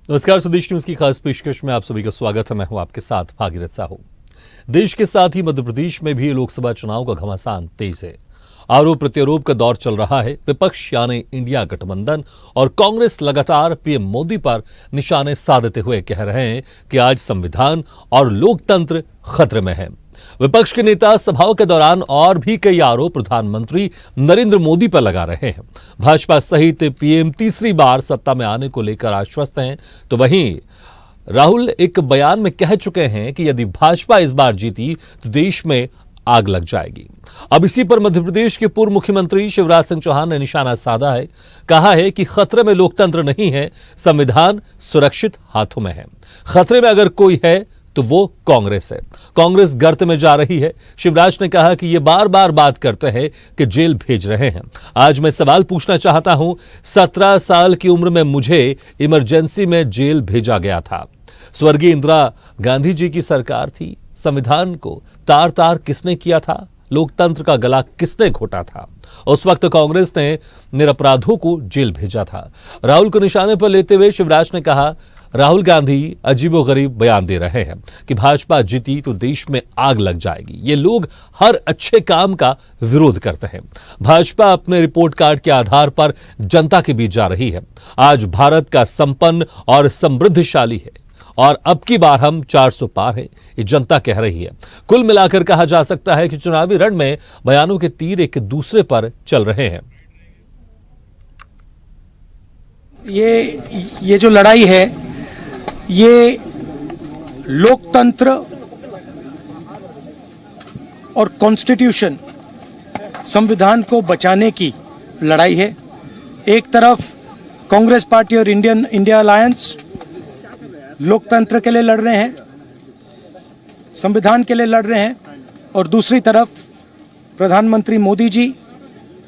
नमस्कार, स्वदेश न्यूज की खास पेशकश में आप सभी का स्वागत है। मैं हूं आपके साथ भागीरथ साहू। देश के साथ ही मध्य प्रदेश में भी लोकसभा चुनाव का घमासान तेज है। आरोप प्रत्यारोप का दौर चल रहा है। विपक्ष यानी इंडिया गठबंधन और कांग्रेस लगातार पीएम मोदी पर निशाने साधते हुए कह रहे हैं कि आज संविधान और लोकतंत्र खतरे में है। विपक्ष के नेता सभाओं के दौरान और भी कई आरोप प्रधानमंत्री नरेंद्र मोदी पर लगा रहे हैं। भाजपा सहित पीएम तीसरी बार सत्ता में आने को लेकर आश्वस्त हैं, तो वहीं राहुल एक बयान में कह चुके हैं कि यदि भाजपा इस बार जीती तो देश में आग लग जाएगी। अब इसी पर मध्य प्रदेश के पूर्व मुख्यमंत्री शिवराज सिंह चौहान ने निशाना साधा है। कहा है कि खतरे में लोकतंत्र नहीं है, संविधान सुरक्षित हाथों में है। खतरे में अगर कोई है तो वो कांग्रेस है। कांग्रेस गर्त में जा रही है। शिवराज ने कहा कि ये बार बार बात करते हैं कि जेल भेज रहे हैं। आज मैं सवाल पूछना चाहता हूं, 17 साल की उम्र में मुझे इमरजेंसी में जेल भेजा गया था। स्वर्गीय इंदिरा गांधी जी की सरकार थी। संविधान को तार तार किसने किया था? लोकतंत्र का गला किसने घोटा था? उस वक्त कांग्रेस ने निरपराधों को जेल भेजा था। राहुल को निशाने पर लेते हुए शिवराज ने कहा, राहुल गांधी अजीबोगरीब बयान दे रहे हैं कि भाजपा जीती तो देश में आग लग जाएगी। ये लोग हर अच्छे काम का विरोध करते हैं। भाजपा अपने रिपोर्ट कार्ड के आधार पर जनता के बीच जा रही है। आज भारत का संपन्न और समृद्धशाली है और अब की बार हम 400 पार हैं, ये जनता कह रही है। कुल मिलाकर कहा जा सकता है कि चुनावी रण में बयानों के तीर एक दूसरे पर चल रहे हैं। ये जो लड़ाई है, ये लोकतंत्र और कॉन्स्टिट्यूशन, संविधान को बचाने की लड़ाई है। एक तरफ कांग्रेस पार्टी और इंडिया अलायंस लोकतंत्र के लिए लड़ रहे हैं, संविधान के लिए लड़ रहे हैं, और दूसरी तरफ प्रधानमंत्री मोदी जी,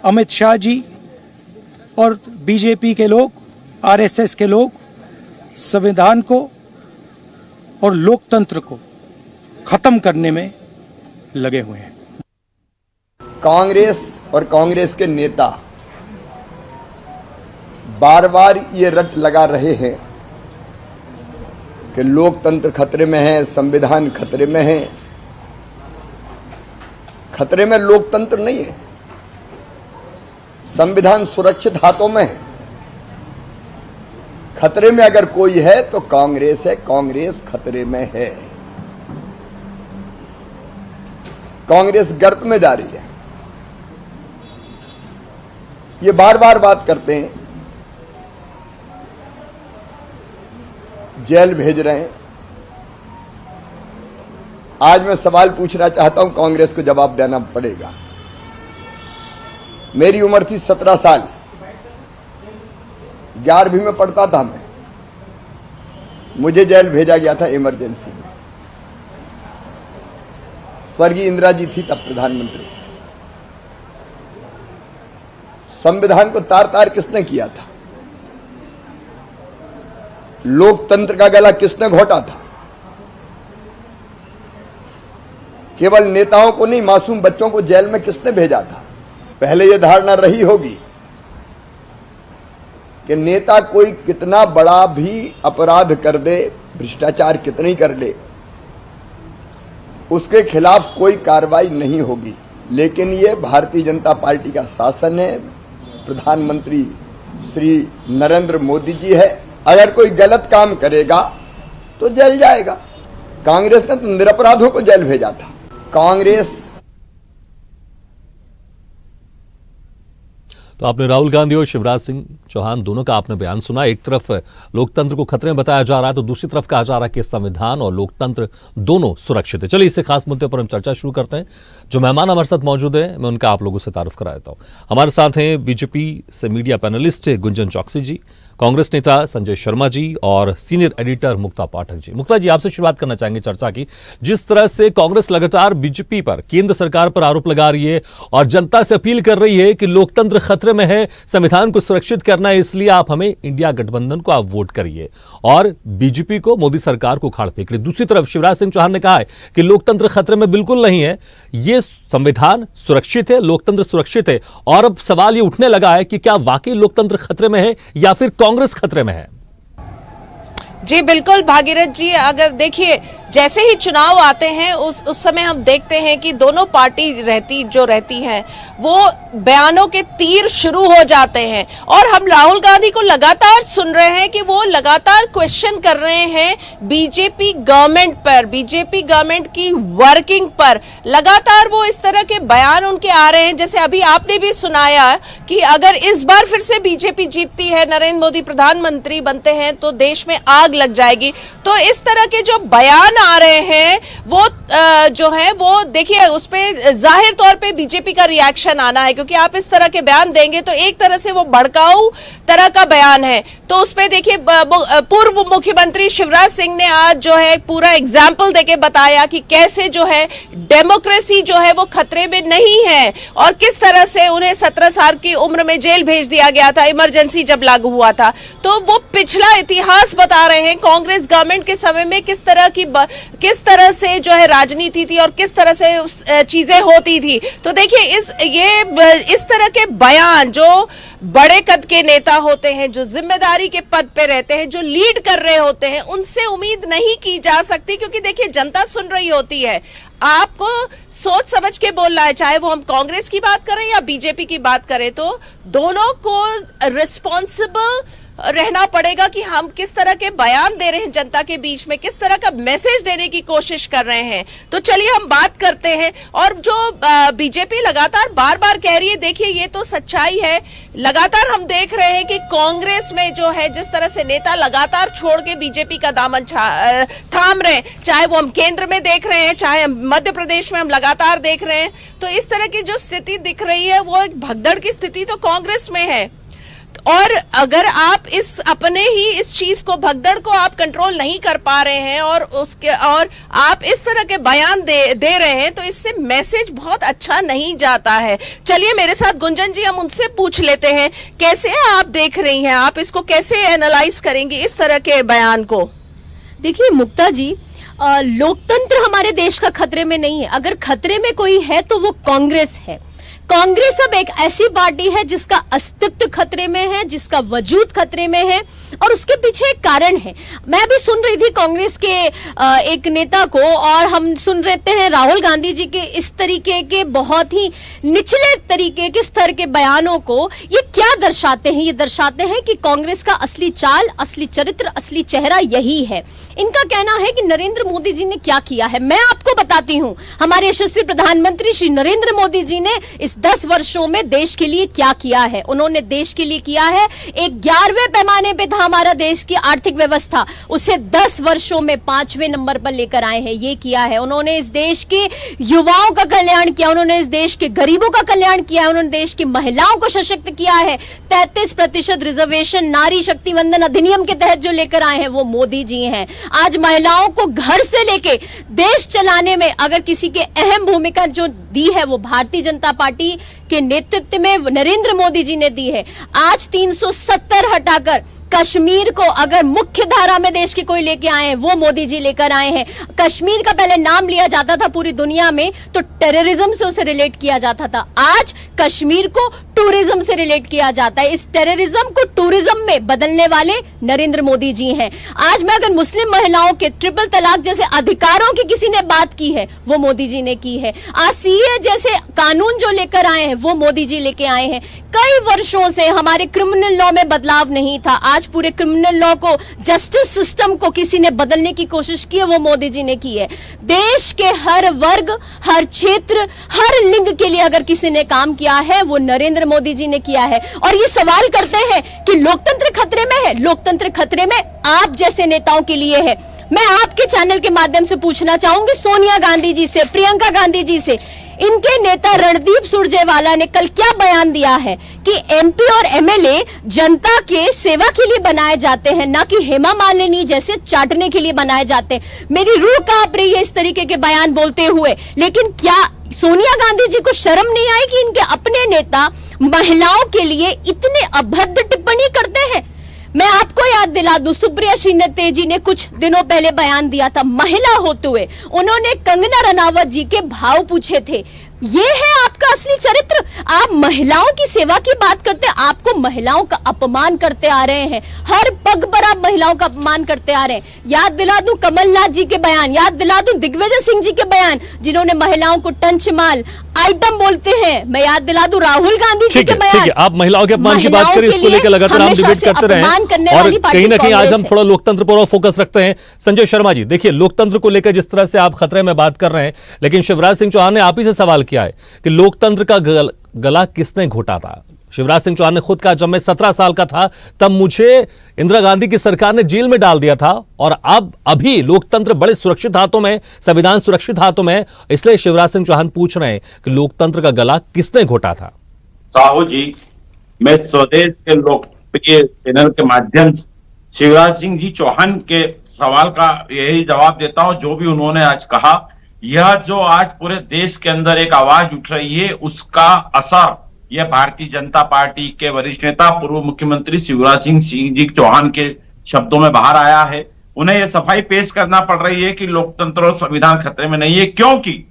अमित शाह जी और बीजेपी के लोग, आरएसएस के लोग संविधान को और लोकतंत्र को खत्म करने में लगे हुए हैं। कांग्रेस और कांग्रेस के नेता बार बार ये रट लगा रहे हैं कि लोकतंत्र खतरे में है, संविधान खतरे में है। खतरे में लोकतंत्र नहीं है, संविधान सुरक्षित हाथों में है। खतरे में अगर कोई है तो कांग्रेस है, कांग्रेस खतरे में है। कांग्रेस गर्त में जा रही है। ये बार बार बात करते हैं, जेल भेज रहे हैं। आज मैं सवाल पूछना चाहता हूं, कांग्रेस को जवाब देना पड़ेगा। मेरी उम्र थी 17 साल, 11वीं में पढ़ता था मैं, मुझे जेल भेजा गया था इमरजेंसी में। स्वर्गीय इंदिरा जी थी तब प्रधानमंत्री। संविधान को तार तार किसने किया था? लोकतंत्र का गला किसने घोटा था? केवल नेताओं को नहीं, मासूम बच्चों को जेल में किसने भेजा था? पहले यह धारणा रही होगी कि नेता कोई कितना बड़ा भी अपराध कर दे, भ्रष्टाचार कितनी कर ले, उसके खिलाफ कोई कार्रवाई नहीं होगी। लेकिन ये भारतीय जनता पार्टी का शासन है, प्रधानमंत्री श्री नरेंद्र मोदी जी है। अगर कोई गलत काम करेगा तो जेल जाएगा। कांग्रेस ने तो निरपराधों को जेल भेजा था। कांग्रेस तो आपने राहुल गांधी और शिवराज सिंह चौहान दोनों का आपने बयान सुना। एक तरफ लोकतंत्र को खतरे में बताया जा रहा है तो दूसरी तरफ कहा जा रहा है कि संविधान और लोकतंत्र दोनों सुरक्षित है। चलिए, इससे खास मुद्दे पर हम चर्चा शुरू करते हैं। जो मेहमान हमारे साथ मौजूद हैं, मैं उनका आप लोगों से तारुफ करा देता हूं। हमारे साथ हैं बीजेपी से मीडिया पैनलिस्ट गुंजन चौकसी जी, कांग्रेस नेता संजय शर्मा जी और सीनियर एडिटर मुक्ता पाठक जी। मुक्ता जी, आपसे शुरुआत करना चाहेंगे चर्चा की। जिस तरह से कांग्रेस लगातार बीजेपी पर, केंद्र सरकार पर आरोप लगा रही है और जनता से अपील कर रही है कि लोकतंत्र खतरे में है, संविधान को सुरक्षित करना है, इसलिए आप हमें इंडिया गठबंधन को आप वोट करिए, और बीजेपी को, मोदी सरकार को खाड़ फेंक रही। दूसरी तरफ शिवराज सिंह चौहान ने कहा है कि लोकतंत्र खतरे में बिल्कुल नहीं है, ये संविधान सुरक्षित है, लोकतंत्र सुरक्षित है। और अब सवाल ये उठने लगा है कि क्या वाकई लोकतंत्र खतरे में है या फिर कांग्रेस खतरे में है? जी बिल्कुल भागीरथ जी, अगर देखिए जैसे ही चुनाव आते हैं उस समय हम देखते हैं कि दोनों पार्टी रहती हैं वो बयानों के तीर शुरू हो जाते हैं और हम राहुल गांधी को लगातार सुन रहे हैं कि वो लगातार क्वेश्चन कर रहे हैं बीजेपी गवर्नमेंट पर, बीजेपी गवर्नमेंट की वर्किंग पर। लगातार वो इस तरह के बयान उनके आ रहे हैं, जैसे अभी आपने भी सुनाया कि अगर इस बार फिर से बीजेपी जीतती है, नरेंद्र मोदी प्रधानमंत्री बनते हैं तो देश में आग लग जाएगी। तो इस तरह के जो बयान आ रहे हैं वो जो है वो देखिए उस पे जाहिर तौर पे बीजेपी का रिएक्शन आना है, क्योंकि आप इस तरह के बयान देंगे तो एक तरह से वो भड़काऊ तरह का बयान है। तो उस पे देखिए पूर्व मुख्यमंत्री शिवराज सिंह ने आज जो है पूरा एग्जाम्पल देके बताया कि कैसे जो है डेमोक्रेसी जो है वो खतरे में नहीं है और किस तरह से उन्हें 17 साल की उम्र में जेल भेज दिया गया था इमरजेंसी जब लागू हुआ था। तो वो पिछला इतिहास बता रहे हैं कांग्रेस गवर्नमेंट के समय में किस तरह से जो है राजनीति थी और किस तरह से चीजें होती थी। तो देखिए इस तरह के बयान जो बड़े कद के नेता होते हैं, जो जिम्मेदारी के पद पे रहते हैं, जो लीड कर रहे होते हैं, उनसे उम्मीद नहीं की जा सकती, क्योंकि देखिए जनता सुन रही होती है। आपको सोच समझ के बोलना है, चाहे वो हम कांग्रेस की बात करें या बीजेपी की बात करें, तो दोनों को रिस्पॉन्सिबल रहना पड़ेगा कि हम किस तरह के बयान दे रहे हैं जनता के बीच में, किस तरह का मैसेज देने की कोशिश कर रहे हैं। तो चलिए हम बात करते हैं। और जो बीजेपी लगातार बार बार कह रही है, देखिए ये तो सच्चाई है, लगातार हम देख रहे हैं कि कांग्रेस में जो है जिस तरह से नेता लगातार छोड़ के बीजेपी का दामन थाम रहे हैं, चाहे वो हम केंद्र में देख रहे हैं, चाहे मध्य प्रदेश में हम लगातार देख रहे हैं। तो इस तरह की जो स्थिति दिख रही है वो एक भगदड़ की स्थिति तो कांग्रेस में है। और अगर आप इस चीज को, भगदड़ को आप कंट्रोल नहीं कर पा रहे हैं और आप इस तरह के बयान दे रहे हैं, तो इससे मैसेज बहुत अच्छा नहीं जाता है। चलिए मेरे साथ गुंजन जी, हम उनसे पूछ लेते हैं कैसे आप देख रही हैं, आप इसको कैसे एनालाइज करेंगे इस तरह के बयान को। देखिए मुक्ता जी, लोकतंत्र हमारे देश का खतरे में नहीं है। अगर खतरे में कोई है तो वो कांग्रेस है। कांग्रेस अब एक ऐसी पार्टी है जिसका अस्तित्व खतरे में है, जिसका वजूद खतरे में है और उसके पीछे एक कारण है। मैं भी सुन रही थी कांग्रेस के एक नेता को, और हम सुन रहे हैं राहुल गांधी जी के इस तरीके के बहुत ही निचले तरीके के स्तर के बयानों को। ये क्या दर्शाते हैं? ये दर्शाते हैं कि कांग्रेस का असली चाल, असली चरित्र, असली चेहरा यही है। इनका कहना है कि नरेंद्र मोदी जी ने क्या किया है। मैं आपको बताती हूं, हमारे यशस्वी प्रधानमंत्री श्री नरेंद्र मोदी जी ने इस 10 वर्षों में देश के लिए क्या किया है। उन्होंने देश के लिए किया है, एक 11वें पैमाने पे था हमारा देश की आर्थिक व्यवस्था, उसे 10 वर्षों में 5वें नंबर पर लेकर आए हैं। ये किया है उन्होंने। इस देश के युवाओं का कल्याण किया, उन्होंने इस देश के गरीबों का कल्याण किया, उन्होंने देश की महिलाओं को सशक्त किया है। 33% रिजर्वेशन नारी शक्ति वंदन अधिनियम के तहत जो लेकर आए हैं वो मोदी जी हैं। आज महिलाओं को घर से लेके देश चलाने में अगर किसी के अहम भूमिका जो दी है वो भारतीय जनता पार्टी के नेतृत्व में नरेंद्र मोदी जी ने दी है। आज 370 हटाकर कश्मीर को अगर मुख्य धारा में देश के कोई लेके आए हैं वो मोदी जी लेकर आए हैं। कश्मीर का पहले नाम लिया जाता था पूरी दुनिया में तो टेररिज्म से उसे रिलेट किया जाता था, आज कश्मीर को टूरिज्म से रिलेट किया जाता है। इस टेररिज्म को टूरिज्म में बदलने वाले नरेंद्र मोदी जी हैं। आज मैं अगर मुस्लिम महिलाओं के ट्रिपल तलाक जैसे अधिकारों की किसी ने बात की है वो मोदी जी ने की है। आज सीए जैसे कानून जो लेकर आए हैं वो मोदी जी लेके आए हैं। कई वर्षों से हमारे क्रिमिनल लॉ में बदलाव नहीं था, आज पूरे क्रिमिनल लॉ को, जस्टिस सिस्टम को किसी ने बदलने की कोशिश की है वो मोदी जी ने की है। देश के हर वर्ग, हर क्षेत्र, हर लिंग के लिए अगर किसी ने काम किया है वो नरेंद्र मोदी जी ने किया है। और ये सवाल करते हैं कि लोकतंत्र खतरे में है, लोकतंत्र खतरे में आप जैसे नेताओं के लिए है। मैं आपके चैनल के माध्यम से पूछना चाहूंगी सोनिया गांधी जी से, प्रियंका गांधी जी से, इनके नेता रणदीप सुरजेवाला ने कल क्या बयान दिया है कि एमपी और एमएलए जनता के सेवा के लिए बनाए जाते हैं, ना कि हेमा मालिनी जैसे चाटने के लिए बनाए जाते हैं। मेरी रूह कांप रही है इस तरीके के बयान बोलते हुए। लेकिन क्या सोनिया गांधी जी को शर्म नहीं आई कि इनके अपने नेता महिलाओं के लिए इतने अभद्र टिप्पणी करते हैं? मैं आपको याद दिला दूं, सुप्रिया श्रीनाथ जी ने कुछ दिनों पहले बयान दिया था, महिला होते हुए उन्होंने कंगना रनावत जी के भाव पूछे थे। ये है आपकी आपका असली चरित्र? आप महिलाओं की सेवा की बात करते हैं, आपको महिलाओं का अपमान करते आ रहे हैं, हर पग पर आप महिलाओं का अपमान करते आ रहे हैं। याद दिला दूं कमलनाथ जी के बयान, याद दिला दूं दिग्विजय सिंह जी के बयान, जिन्होंने महिलाओं को टंचमाल आइटम बोलते हैं। मैं याद दिला दूं राहुल गांधी जी के बयान। आप महिलाओं के अपमान की बात करें, इसको लेकर लगातार हम डिबेट करते रहे और कहीं ना कहीं आज हम थोड़ा लोकतंत्र पर फोकस रखते हैं। संजय शर्मा जी, देखिए लोकतंत्र को लेकर जिस तरह से आप खतरे में बात कर रहे हैं, लेकिन शिवराज सिंह चौहान ने आप ही से सवाल किया है कि लोकतंत्र का गला किसने घोटा था। शिवराज सिंह चौहान ने खुद कहा, जब मैं 17 साल का था तब मुझे इंदिरा गांधी की सरकार ने जेल में डाल दिया था और अब अभी लोकतंत्र बड़े सुरक्षित हाथों में, संविधान सुरक्षित हाथों में। इसलिए शिवराज सिंह चौहान पूछ रहे हैं कि लोकतंत्र का गला किसने घोटा था। साहू जी, मैं स्वदेश के लोकप्रिय चैनल के माध्यम से शिवराज सिंह जी चौहान के सवाल का यही जवाब देता हूं जो भी उन्होंने आज कहा। यह जो आज पूरे देश के अंदर एक आवाज उठ रही है, उसका असर यह भारतीय जनता पार्टी के वरिष्ठ नेता पूर्व मुख्यमंत्री शिवराज सिंह जी चौहान के शब्दों में बाहर आया है। उन्हें यह सफाई पेश करना पड़ रही है कि लोकतंत्र और संविधान खतरे में नहीं है, क्योंकि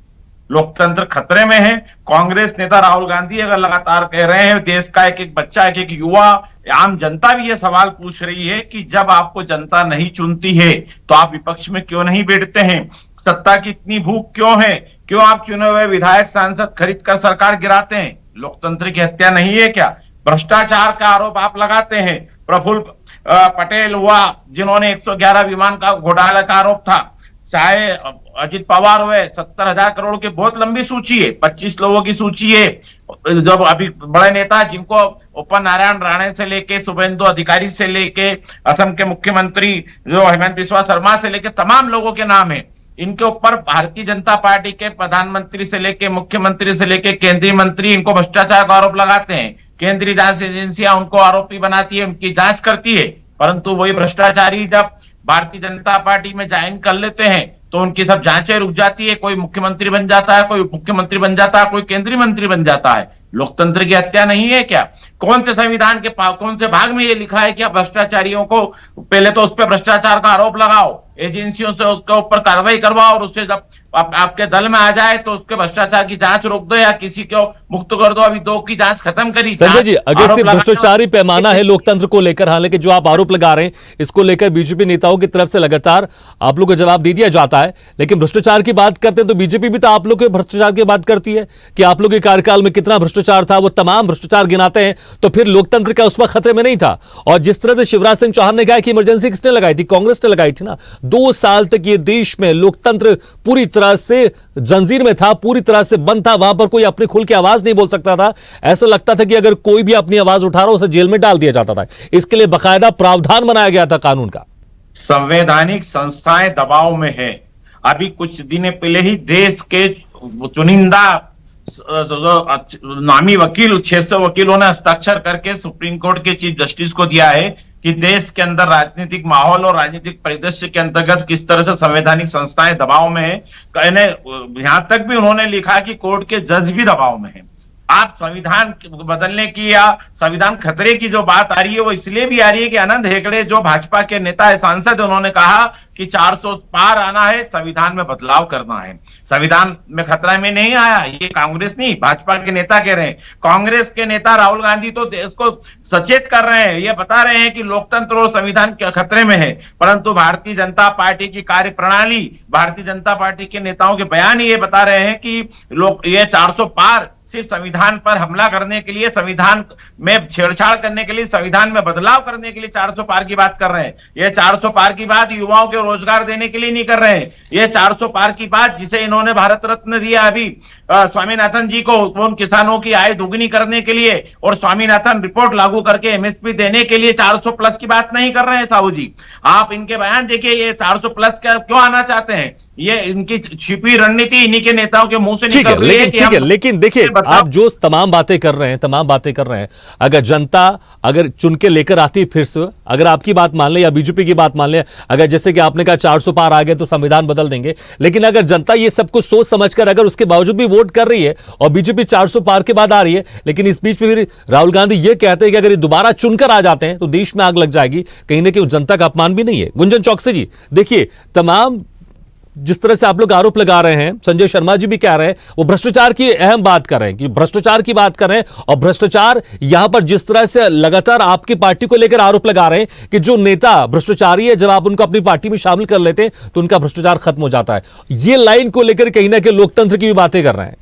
लोकतंत्र खतरे में है। कांग्रेस नेता राहुल गांधी अगर लगातार कह रहे हैं, देश का एक एक बच्चा, एक एक युवा, आम जनता भी यह सवाल पूछ रही है कि जब आपको जनता नहीं चुनती है तो आप विपक्ष में क्यों नहीं बैठते हैं? सत्ता की इतनी भूख क्यों है? क्यों आप चुने हुए विधायक सांसद खरीद कर सरकार गिराते हैं? लोकतंत्र की हत्या नहीं है क्या? भ्रष्टाचार का आरोप आप लगाते हैं। प्रफुल्ल पटेल हुआ जिन्होंने 111 विमान का घोटाला का आरोप था, चाहे अजित पवार हुए, 70,000 करोड़ की बहुत लंबी सूची है, 25 लोगों की सूची है। जब अभी बड़े नेता जिनको उप नारायण राणे से लेके शुभेंदु अधिकारी से लेके असम के मुख्यमंत्री जो हेमंत बिस्वा शर्मा से लेके तमाम लोगों के नाम है, इनके ऊपर भारतीय जनता पार्टी के प्रधानमंत्री से लेके मुख्यमंत्री से लेके केंद्रीय मंत्री इनको भ्रष्टाचार का आरोप लगाते हैं। केंद्रीय जांच एजेंसियां उनको आरोपी बनाती है, उनकी जांच करती है, परंतु वही भ्रष्टाचारी जब भारतीय जनता पार्टी में ज्वाइन कर लेते हैं तो उनकी सब जांचें रुक जाती है। कोई मुख्यमंत्री बन जाता है, कोई मुख्यमंत्री बन जाता है, कोई केंद्रीय मंत्री बन जाता है। लोकतंत्र की हत्या नहीं है क्या? कौन से संविधान के कौन से भाग में ये लिखा है कि आप भ्रष्टाचारियों को पहले तो उस पर भ्रष्टाचार का आरोप लगाओ, एजेंसियों से उसके ऊपर कार्रवाई करवाओ और उससे जब आपके दल में आ जाए तो उसके भ्रष्टाचार की जांच रोक दो या किसी को मुक्त कर दो। अभी 2 की जांच खत्म करी। संजय जी, अगर सिर्फ भ्रष्टाचारी पैमाना है लोकतंत्र को लेकर, हालांकि जो आप आरोप लगा रहे हैं इसको लेकर बीजेपी नेताओं की तरफ से लगातार आप लोग को जवाब दे दिया जाता है, लेकिन भ्रष्टाचार की बात करते हैं तो बीजेपी भी तो आप लोग के भ्रष्टाचार की बात करती है कि आप लोग के कार्यकाल में कितना भ्रष्टाचार था, वो तमाम भ्रष्टाचार गिनाते हैं। तो फिर लोकतंत्र का उस वक्त खतरे में नहीं था। और जिस तरह से शिवराज सिंह चौहान ने कहा कि इमरजेंसी किसने लगाई थी? कांग्रेस ने लगाई थी ना। 2 साल तक ये देश में लोकतंत्र पूरी तरह से जंजीर में था, पूरी तरह से बंद था, वहां पर कोई अपनी खुल के आवाज नहीं बोल सकता था। ऐसा लगता था कि अगर कोई भी अपनी आवाज उठा रहा उसे जेल में डाल दिया जाता था। इसके लिए बाकायदा प्रावधान बनाया गया था कानून का। संवैधानिक संस्थाएं दबाव में है। अभी कुछ दिन पहले ही देश के चुनिंदा नामी वकील 600 वकीलों ने हस्ताक्षर करके सुप्रीम कोर्ट के चीफ जस्टिस को दिया है कि देश के अंदर राजनीतिक माहौल और राजनीतिक परिदृश्य के अंतर्गत किस तरह से संवैधानिक संस्थाएं दबाव में है। यहां तक भी उन्होंने लिखा कि कोर्ट के जज भी दबाव में है। आप संविधान बदलने की या संविधान खतरे की जो बात आ रही है वो इसलिए भी आ रही है कि आनंद हेगड़े जो भाजपा के नेता है, सांसद, उन्होंने कहा कि 400 पार आना है, संविधान में बदलाव करना है। संविधान में खतरा में नहीं आया, ये कांग्रेस नहीं भाजपा के नेता कह रहे हैं। कांग्रेस के नेता राहुल गांधी तो देश को सचेत कर रहे हैं, ये बता रहे हैं कि लोकतंत्र और संविधान खतरे में है, परंतु भारतीय जनता पार्टी की कार्यप्रणाली, भारतीय जनता पार्टी के नेताओं के बयान ये बता रहे हैं कि लोग ये 400 पार सिर्फ संविधान पर हमला करने के लिए, संविधान में छेड़छाड़ करने के लिए, संविधान में बदलाव करने के लिए 400 पार की बात कर रहे हैं। ये 400 पार की बात युवाओं को रोजगार देने के लिए नहीं कर रहे हैं। ये 400 पार की बात जिसे इन्होंने भारत रत्न दिया अभी स्वामीनाथन जी को, उन किसानों की आय दोगुनी करने के लिए और स्वामीनाथन रिपोर्ट लागू करके एमएसपी देने के लिए 400 प्लस की बात नहीं कर रहे हैं। साहू जी, आप इनके बयान देखिए, ये 400 प्लस क्यों आना चाहते हैं? ये इनकी छिपी रणनीति इन्हीं के नेताओं के मुंह से निकल रही है। लेकिन देखिए, आप जो तमाम बातें कर रहे हैं, अगर जनता अगर चुन के लेकर आती फिर से, अगर आपकी बात मान ले या बीजेपी की बात मान ले, अगर जैसे कि आपने कहा 400 पार आ गए तो संविधान बदल देंगे, लेकिन अगर जनता ये सब कुछ सोच समझकर अगर उसके बावजूद भी वोट कर रही है और बीजेपी 400 पार के बाद आ रही है, लेकिन इस बीच में फिर राहुल गांधी ये कहते हैं कि अगर ये दोबारा चुनकर आ जाते हैं तो देश में आग लग जाएगी, कहीं ना कहीं जनता का अपमान भी नहीं है। गुंजन चौकसी जी, देखिए, तमाम जिस तरह से आप लोग आरोप लगा रहे हैं, संजय शर्मा जी भी कह रहे हैं, वो भ्रष्टाचार की अहम बात कर रहे हैं कि भ्रष्टाचार की बात कर रहे हैं। और भ्रष्टाचार यहां पर जिस तरह से लगातार आपकी पार्टी को लेकर आरोप लगा रहे हैं कि जो नेता भ्रष्टाचारी है, जब आप उनको अपनी पार्टी में शामिल कर लेते हैं तो उनका भ्रष्टाचार खत्म हो जाता है। ये लाइन को लेकर कहीं ना कहीं लोकतंत्र की भी बातें कर रहे हैं।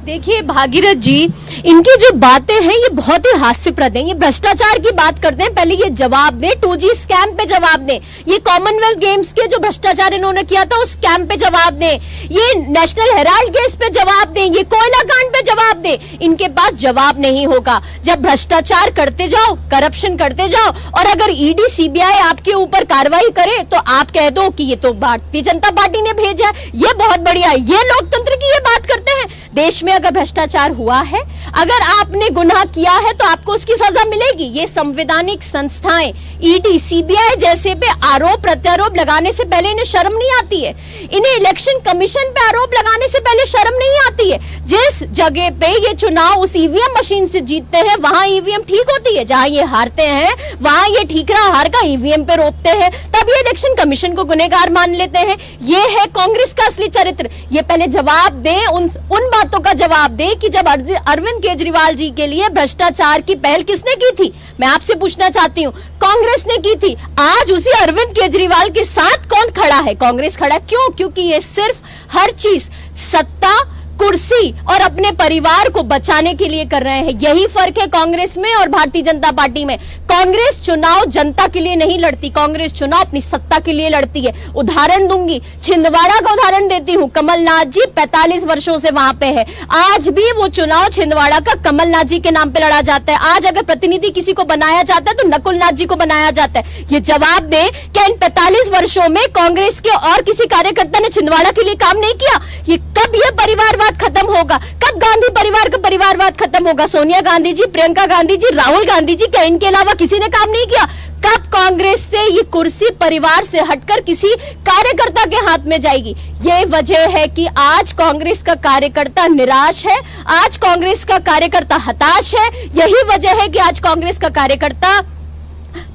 देखिए भागीरथ जी, इनकी जो बातें हैं ये बहुत ही हास्यप्रद हैं। ये भ्रष्टाचार की बात करते हैं, पहले ये जवाब दें, 2G स्कैम पे जवाब दें। ये कॉमनवेल्थ गेम्स के जो भ्रष्टाचार इन्होंने किया था उस स्कैम पे जवाब दें। ये नेशनल हेराल्ड केस पे जवाब दें। ये कोयला कांड पे जवाब दें। इनके पास जवाब नहीं होगा। जब भ्रष्टाचार करते जाओ, करप्शन करते जाओ, और अगर ईडी सीबीआई आपके ऊपर कार्रवाई करे तो आप कह दो कि ये तो भारतीय जनता पार्टी ने भेजा है, ये बहुत बढ़िया है। ये लोकतंत्र की ये बात करते हैं। देश में अगर भ्रष्टाचार हुआ है, अगर आपने गुनाह किया है तो आपको उसकी सजा मिलेगी। ये संवैधानिक संस्थाएं ईडी सीबीआई जैसे पे आरोप प्रत्यारोप लगाने से पहले इन्हें शर्म नहीं आती है। इन्हें इलेक्शन कमीशन पे आरोप लगाने से पहले शर्म नहीं आती है। जिस जगह पे ये चुनाव उस ईवीएम मशीन से जीतते हैं वहां ईवीएम ठीक होती है, जहां ये हारते हैं वहां ये ठीकरा हार का ईवीएम पे रोपते हैं, तब ये इलेक्शन कमीशन को गुनहगार मान लेते हैं। ये है कांग्रेस का असली चरित्र। ये पहले जवाब दें, उन बातों का जवाब दे कि जब अरविंद केजरीवाल जी के लिए भ्रष्टाचार की पहल किसने की थी। मैं आपसे पूछना चाहती हूं, कांग्रेस ने की थी। आज उसी अरविंद केजरीवाल के साथ कौन खड़ा है? कांग्रेस खड़ा। क्यों? क्योंकि ये सिर्फ हर चीज सत्ता, कुर्सी और अपने परिवार को बचाने के लिए कर रहे हैं। यही फर्क है कांग्रेस में और भारतीय जनता पार्टी में। कांग्रेस चुनाव जनता के लिए नहीं लड़ती, कांग्रेस चुनाव अपनी सत्ता के लिए लड़ती है। उदाहरण दूंगी, छिंदवाड़ा का उदाहरण देती हूं। कमलनाथ जी 45 वर्षों से वहां पे है। आज भी वो चुनाव छिंदवाड़ा का कमलनाथ जी के नाम पे लड़ा जाता है। आज अगर प्रतिनिधि किसी को बनाया जाता है तो नकुलनाथ जी को बनाया जाता है। ये जवाब दे कि इन 45 वर्षों में कांग्रेस के और किसी कार्यकर्ता ने छिंदवाड़ा के लिए काम नहीं किया। ये कब ये परिवारवाद खत्म होगा? कब गांधी परिवार का परिवारवाद खत्म होगा? सोनिया गांधी जी, प्रियंका गांधी जी, राहुल गांधी जी, क्या इनके अलावा किसी ने काम नहीं किया? कब कांग्रेस से ये कुर्सी परिवार से हटकर किसी कार्यकर्ता के हाथ में जाएगी? ये वजह है कि आज कांग्रेस का कार्यकर्ता निराश है, आज कांग्रेस का कार्यकर्ता हताश है। यही वजह है कि आज कांग्रेस का कार्यकर्ता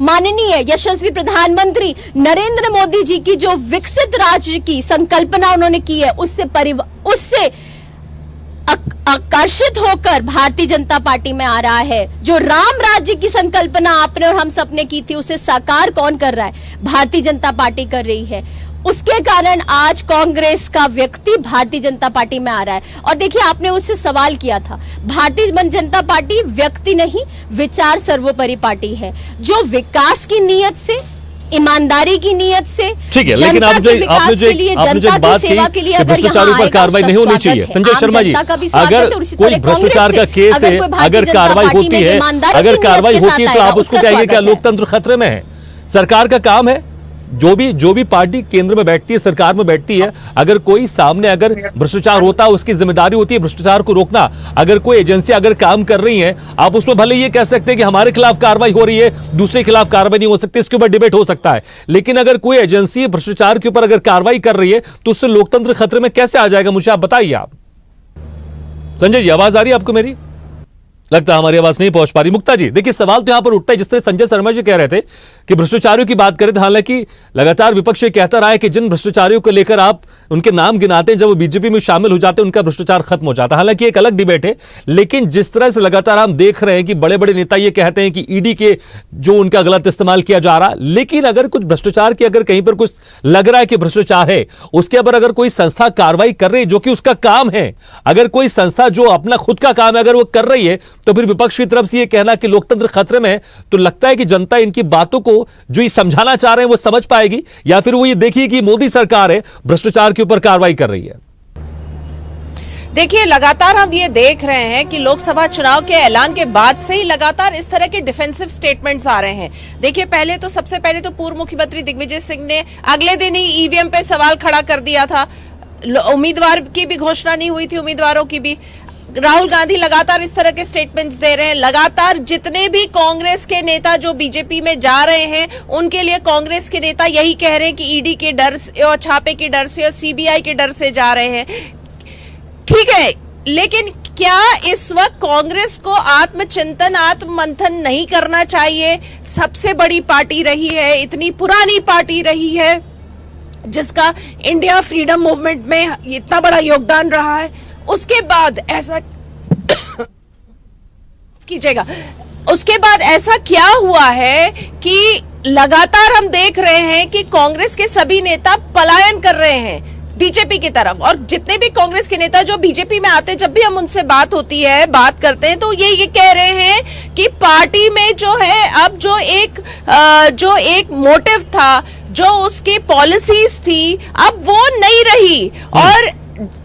माननीय यशस्वी प्रधानमंत्री नरेंद्र मोदी जी की जो विकसित राज्य की संकल्पना उन्होंने की है उससे आकर्षित होकर भारतीय जनता पार्टी में आ रहा है। जो राम राज्य की संकल्पना आपने और हम सबने की थी उसे साकार कौन कर रहा है? भारतीय जनता पार्टी कर रही है। उसके कारण आज कांग्रेस का व्यक्ति भारतीय जनता पार्टी में आ रहा है। और देखिए, आपने उससे सवाल किया था, भारतीय जनता पार्टी व्यक्ति नहीं विचार सर्वोपरि पार्टी है, जो विकास की नीयत से, ईमानदारी की नीयत से, ठीक है। लेकिन आपने जो बात की कि भ्रष्टाचार पर कार्रवाई नहीं होनी चाहिए, संजय शर्मा जी, अगर कोई भ्रष्टाचार का केस है, अगर कार्रवाई होती है, तो आप उसको कहेंगे क्या लोकतंत्र खतरे में है? सरकार का काम है, जो भी पार्टी केंद्र में बैठती है, सरकार में बैठती है, अगर कोई सामने अगर भ्रष्टाचार होता है उसकी जिम्मेदारी होती है भ्रष्टाचार को रोकना। अगर कोई एजेंसी अगर काम कर रही है, आप उसमें भले ये कह सकते हैं कि हमारे खिलाफ कार्रवाई हो रही है, दूसरे खिलाफ कार्रवाई नहीं हो सकती, इसके ऊपर डिबेट हो सकता है। लेकिन अगर कोई एजेंसी भ्रष्टाचार के ऊपर अगर कार्रवाई कर रही है तो उससे लोकतंत्र खतरे में कैसे आ जाएगा? मुझे आप बताइए। आप संजय जी, आवाज आ रही है आपको मेरी? लगता है हमारी आवाज नहीं पहुंच पा रही। मुक्ता जी, देखिए सवाल तो यहां पर उठता है, जिस तरह संजय शर्मा जी कह रहे थे कि भ्रष्टाचारियों की बात करें, हालांकि लगातार विपक्ष ये कहता रहा है कि जिन भ्रष्टाचारियों को लेकर आप उनके नाम गिनाते हैं, जब वो बीजेपी में शामिल हो जाते हैं उनका भ्रष्टाचार खत्म हो जाता है। हालांकि एक अलग डिबेट है, लेकिन जिस तरह से लगातार हम देख रहे हैं कि बड़े बड़े नेता ये कहते हैं कि ईडी के जो उनका गलत इस्तेमाल किया जा रहा, लेकिन अगर कुछ भ्रष्टाचार की अगर कहीं पर कुछ लग रहा है कि भ्रष्टाचार है, उसके ऊपर अगर कोई संस्था कार्रवाई कर रही है जो कि उसका काम है, अगर कोई संस्था जो अपना खुद का काम है अगर वो कर रही है, तो फिर विपक्ष की तरफ से ये कहना कि लोकतंत्र खतरे में है, तो लगता है कि जनता इनकी बातों को जो ये समझाना चाह रहे हैं वो समझ पाएगी, या फिर वो ये देखिए कि मोदी सरकार है भ्रष्टाचार के ऊपर कार्रवाई कर रही है। देखिए, लगातार हम ये देख रहे हैं कि लोकसभा चुनाव के ऐलान के बाद से ही लगातार इस तरह के डिफेंसिव स्टेटमेंट्स आ रहे हैं। देखिए, सबसे पहले तो पूर्व मुख्यमंत्री दिग्विजय सिंह ने अगले दिन ही ईवीएम पे सवाल खड़ा कर दिया था। उम्मीदवार की भी घोषणा नहीं हुई थी, उम्मीदवारों की भी। राहुल गांधी लगातार इस तरह के स्टेटमेंट्स दे रहे हैं। लगातार जितने भी कांग्रेस के नेता जो बीजेपी में जा रहे हैं, उनके लिए कांग्रेस के नेता यही कह रहे हैं कि ईडी के डर से और छापे के डर से और सीबीआई के डर से जा रहे हैं। ठीक है, लेकिन क्या इस वक्त कांग्रेस को आत्मचिंतन आत्ममंथन नहीं करना चाहिए? सबसे बड़ी पार्टी रही है, इतनी पुरानी पार्टी रही है, जिसका इंडिया फ्रीडम मूवमेंट में इतना बड़ा योगदान रहा है, उसके बाद ऐसा कीजिएगा, उसके बाद ऐसा क्या हुआ है कि लगातार हम देख रहे हैं कि कांग्रेस के सभी नेता पलायन कर रहे हैं बीजेपी की तरफ। और जितने भी कांग्रेस के नेता जो बीजेपी में आते हैं, जब भी हम उनसे बात होती है, बात करते हैं, तो ये कह रहे हैं कि पार्टी में जो है अब जो एक मोटिव था, जो उसकी पॉलिसीज थी, अब वो नहीं रही। और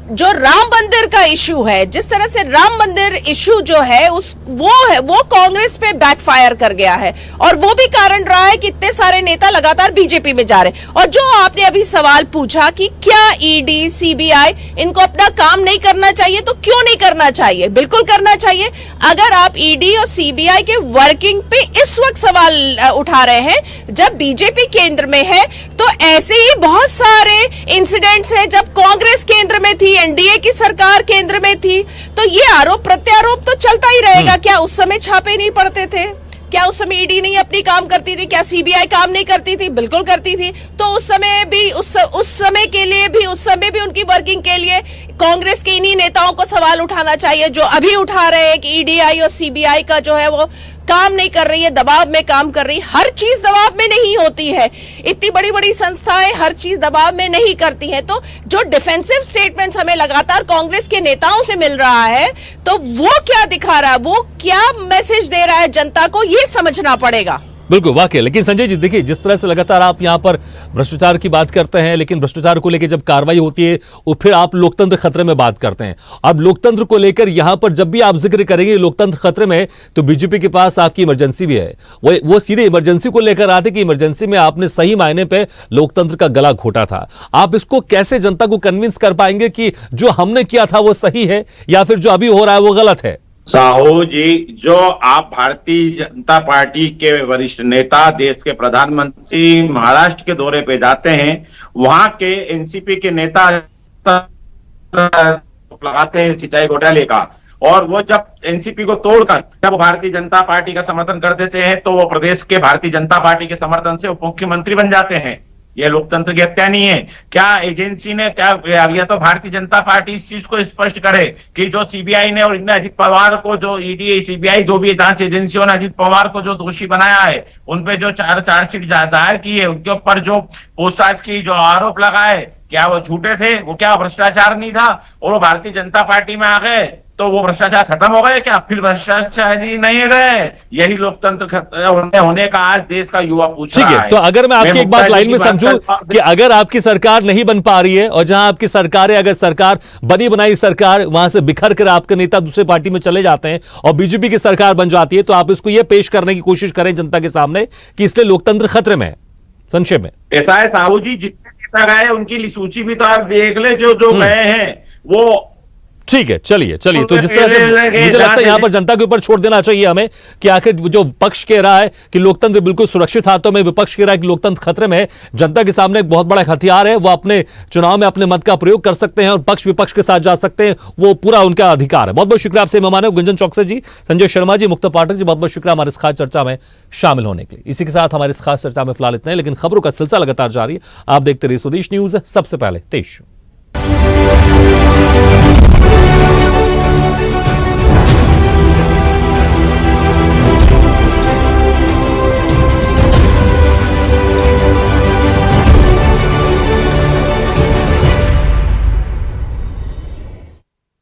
जो राम मंदिर का इशू है, जिस तरह से राम मंदिर इशू जो है वो कांग्रेस पे बैकफायर कर गया है, और वो भी कारण रहा है कि इतने सारे नेता लगातार बीजेपी में जा रहे हैं। और जो आपने अभी सवाल पूछा कि क्या ईडी सीबीआई इनको अपना काम नहीं करना चाहिए, तो क्यों नहीं करना चाहिए? बिल्कुल करना चाहिए। अगर आप ईडी और सीबीआई के वर्किंग पे इस वक्त सवाल उठा रहे हैं, जब बीजेपी केंद्र में है, तो ऐसे ही बहुत सारे इंसिडेंट्स हैं जब कांग्रेस केंद्र में थी, एनडीए की सरकार केंद्र में थी, तो ये आरोप प्रत्यारोप तो चलता ही रहेगा। क्या उस समय छापे नहीं पड़ते थे? क्या उस समय ईडी नहीं अपनी काम करती थी? क्या सीबीआई काम नहीं करती थी? बिल्कुल करती थी। तो उस समय भी उनकी वर्किंग के लिए कांग्रेस के इन्हीं नेताओं को सवाल उठाना चाहिए, जो अभी उठा रहे हैं कि ईडीआई और सीबीआई का जो है वो काम नहीं कर रही है, दबाव में काम कर रही है। हर चीज दबाव में नहीं होती है, इतनी बड़ी बड़ी संस्थाएं हर चीज दबाव में नहीं करती हैं। तो जो डिफेंसिव स्टेटमेंट्स हमें लगातार कांग्रेस के नेताओं से मिल रहा है, तो वो क्या दिखा रहा है, वो क्या मैसेज दे रहा है जनता को, ये समझना पड़ेगा। बिल्कुल, वाकई। लेकिन संजय जी देखिए, जिस तरह से लगातार आप यहां पर भ्रष्टाचार की बात करते हैं, लेकिन भ्रष्टाचार को लेकर जब कार्रवाई होती है वो फिर आप लोकतंत्र खतरे में बात करते हैं। अब लोकतंत्र को लेकर यहां पर जब भी आप जिक्र करेंगे लोकतंत्र खतरे में, तो बीजेपी के पास आपकी इमरजेंसी भी है। वो सीधे इमरजेंसी को लेकर आते कि इमरजेंसी में आपने सही मायने पे लोकतंत्र का गला घोटा था। आप इसको कैसे जनता को कन्विंस कर पाएंगे कि जो हमने किया था वो सही है, या फिर जो अभी हो रहा है वो गलत है? साहू जी, जो आप भारतीय जनता पार्टी के वरिष्ठ नेता, देश के प्रधानमंत्री महाराष्ट्र के दौरे पे जाते हैं, वहां के एनसीपी के नेता लगाते हैं सिंचाई घोटाले का, और वो जब एनसीपी को तोड़कर जब भारतीय जनता पार्टी का समर्थन कर देते हैं, तो वो प्रदेश के भारतीय जनता पार्टी के समर्थन से उप मुख्यमंत्री बन जाते हैं। यह लोकतंत्र की हत्या नहीं है क्या? एजेंसी ने क्या, या तो भारतीय जनता पार्टी इस चीज को स्पष्ट करे कि जो सीबीआई ने और अजित पवार को, जो ईडी सीबीआई जो भी जांच एजेंसियों ने अजित पवार को जो दोषी बनाया है, उनपे जो चार्जशीट दायर की है, उनके ऊपर जो पूछताछ की, जो आरोप लगाए, क्या वो झूठे थे? वो क्या भ्रष्टाचार नहीं था? और वो भारतीय जनता पार्टी में आ गए तो वो भ्रष्टाचार खत्म हो गए क्या? फिर भ्रष्टाचारी नहीं गए? यही लोकतंत्र होने का आज देश का युवा पूछ रहा है। ठीक है, तो अगर मैं आपकी एक बात लाइन में समझूं कि अगर आपकी सरकार नहीं बन पा रही है, और जहां आपकी सरकार है, अगर सरकार बनी बनाई सरकार वहां से बिखर कर आपके नेता दूसरे पार्टी में चले जाते हैं और बीजेपी की सरकार बन जाती है, तो आप इसको यह पेश करने की कोशिश करें जनता के सामने कि इसलिए लोकतंत्र खतरे में है। संक्षेप में ऐसा है साहू जी, जितने नेता गए उनकी सूची भी तो आप देख ले, जो गए हैं वो। ठीक है, चलिए। तो जिस तरह से मुझे लगता है यहां पर जनता के ऊपर छोड़ देना चाहिए हमें कि आखिर जो पक्ष कह रहा है कि लोकतंत्र बिल्कुल सुरक्षित हाथों में, विपक्ष कह रहा है कि लोकतंत्र खतरे में है। जनता के सामने एक बहुत बड़ा हथियार है, वो अपने चुनाव में अपने मत का प्रयोग कर सकते हैं और पक्ष विपक्ष के साथ जा सकते हैं, वो पूरा उनका अधिकार है। बहुत बहुत शुक्रिया आपसे मेहमान गुंजन चौकसे जी, संजय शर्मा जी, मुक्ता पाठक जी, बहुत बहुत शुक्रिया हमारे इस खास चर्चा में शामिल होने के लिए। इसी के साथ हमारे इस खास चर्चा में फिलहाल इतना है, लेकिन खबरों का सिलसिला लगातार जारी है। आप देखते रहिए स्वदेश न्यूज, सबसे पहले देश।